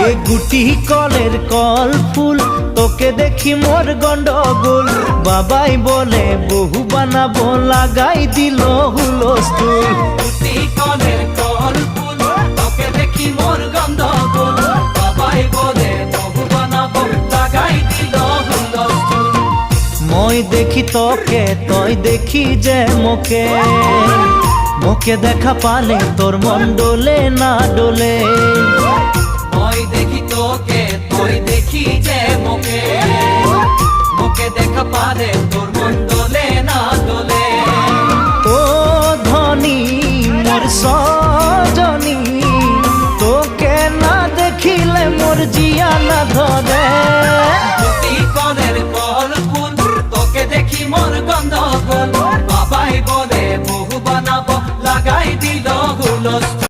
এ গুটি কলের কল ফুল তোকে দেখি মোর গন্ডগোল বাবাই বলে বহু বানাবো লাগাই দিল হুলস্থুল গুটি কলের কল ফুল তোকে দেখি মোর গন্ডগোল বাবাই বলে বহু বানাবো লাগাই দিল হুলস্থুল মই দেখি তোকে তই দেখি যে মোকে মোকে দেখা পালে তোর মন ডোলে না ডোলে মই দেখি তোকে তুই দেখি যে মোকে মোকে দেখা পালে তোর মন দোলে না দোলে ও ধনী মোর সজনী তোকে না দেখিলে মোর জিয়া না ধরে গুটি কলের কল ফুল তোকে দেখি মোর গন্ডগোল বাবাই বলে বহু বানাবো লাগাই দিল হুলস্থুল